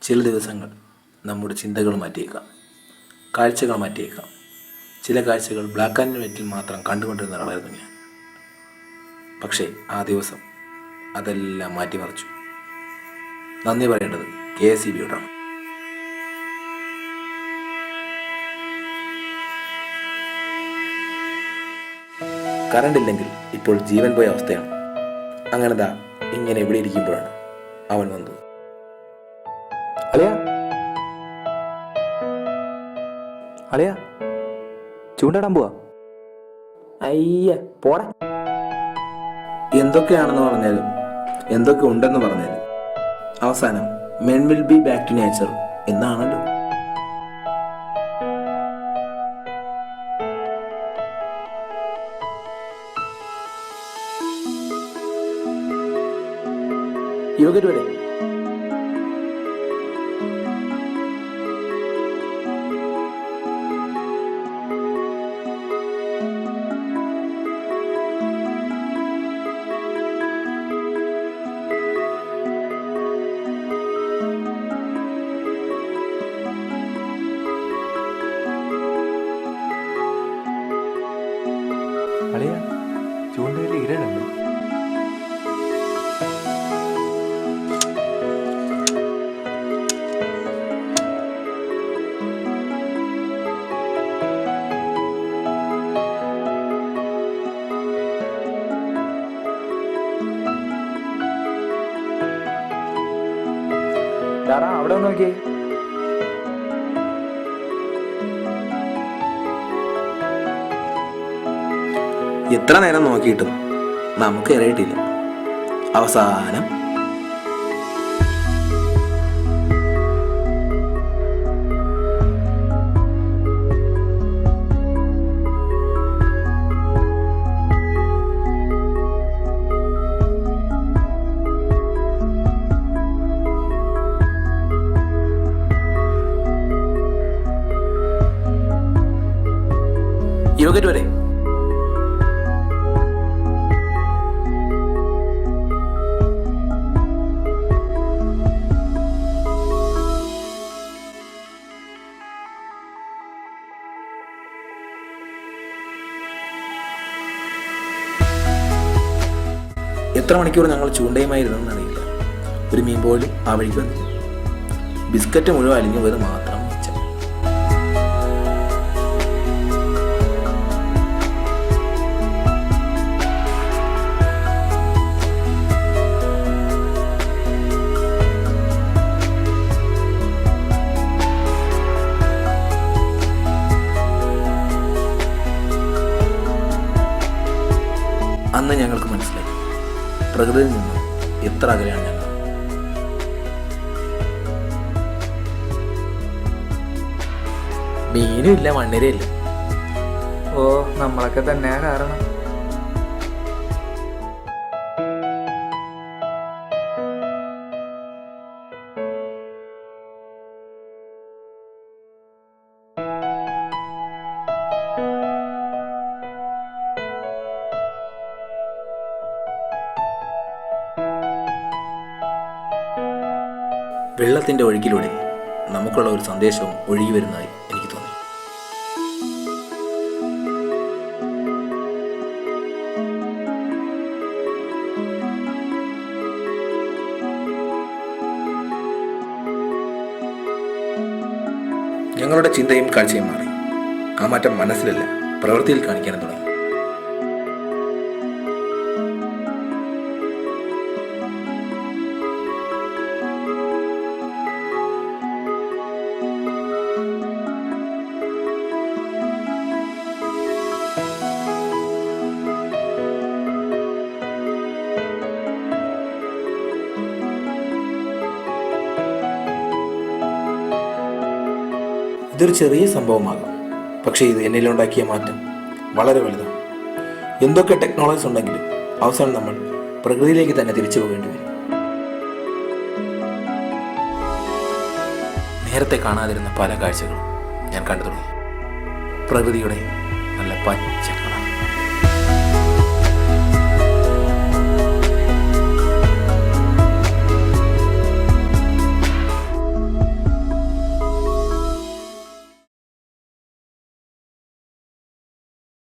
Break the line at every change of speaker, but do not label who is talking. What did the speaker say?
ചില ദിവസങ്ങൾ നമ്മുടെ ചിന്തകൾ മാറ്റിയേക്കാം, കാഴ്ചകൾ മാറ്റിയേക്കാം. ചില കാഴ്ചകൾ ബ്ലാക്ക് ആൻഡ് വൈറ്റിൽ മാത്രം കണ്ടുകൊണ്ടിരുന്ന ഒരാളായിരുന്നു ഞാൻ. പക്ഷേ ആ ദിവസം അതെല്ലാം മാറ്റിമറിച്ചു. നന്ദി പറയേണ്ടത് KSEB-യോടാണ്. കറണ്ടില്ലെങ്കിൽ ഇപ്പോൾ ജീവൻ പോയ അവസ്ഥയാണ്. അങ്ങനെതാ ഇങ്ങനെ എവിടെ ഇരിക്കുമ്പോഴാണ് അവൻ വന്നത്.
അളിയാ, അളിയാ, ചൂണ്ടാടാൻ പോവാ.
അയ്യ പോടാ. എന്തൊക്കെയാണെന്ന് പറഞ്ഞാലും എന്തൊക്കെ ഉണ്ടെന്ന് പറഞ്ഞാലും അവസാനം men will be back to nature എന്നാണല്ലോ. യോഗരുവരെ
അളിയാ, ചൂണ്ടയിൽ ഇരയുണ്ട്. അവിടെ നോക്കിയേ.
എത്ര നേരം നോക്കിയിട്ടും നമുക്ക് ഇറയിട്ടില്ല. അവസാനം യോഗരുവരെ എത്ര മണിക്കൂർ ഞങ്ങൾ ചൂണ്ടയുമായിരുന്നെന്നറിയില്ല. ഒരു മീൻ പോലും ആ വഴിക്ക് വന്നില്ല. ബിസ്ക്കറ്റ് മുഴുവൻ അലിഞ്ഞു പോയത് മാത്രം മിച്ചം. അന്ന് ഞങ്ങൾക്ക് മനസ്സിലായി, പ്രകൃതിയിൽ നിന്നും എത്ര അകലെയാണ് ഞങ്ങൾ. മീനും ഇല്ല, മണ്ണിരയില്ല.
ഓ, നമ്മളൊക്കെ തന്നെയാ കാരണം.
വെള്ളത്തിൻ്റെ ഒഴുക്കിലൂടെ നമുക്കുള്ള ഒരു സന്ദേശവും ഒഴുകി വരുന്നതായി എനിക്ക് തോന്നി. ഞങ്ങളുടെ ചിന്തയും കാഴ്ചയും മാറി. ആ മാറ്റം മനസ്സിലല്ല, പ്രവൃത്തിയിൽ കാണിക്കാനും തുടങ്ങി. ഇതൊരു ചെറിയ സംഭവമാകാം, പക്ഷേ ഇത് എന്നിലുണ്ടാക്കിയ മാറ്റം വളരെ വലുതാണ്. എന്തൊക്കെ ടെക്നോളജീസ് ഉണ്ടെങ്കിലും അവസാനം നമ്മൾ പ്രകൃതിയിലേക്ക് തന്നെ തിരിച്ചു പോകേണ്ടി വരും. നേരത്തെ കാണാതിരുന്ന പല കാഴ്ചകളും ഞാൻ കണ്ടു തുടങ്ങി. പ്രകൃതിയുടെ നല്ല പച്ച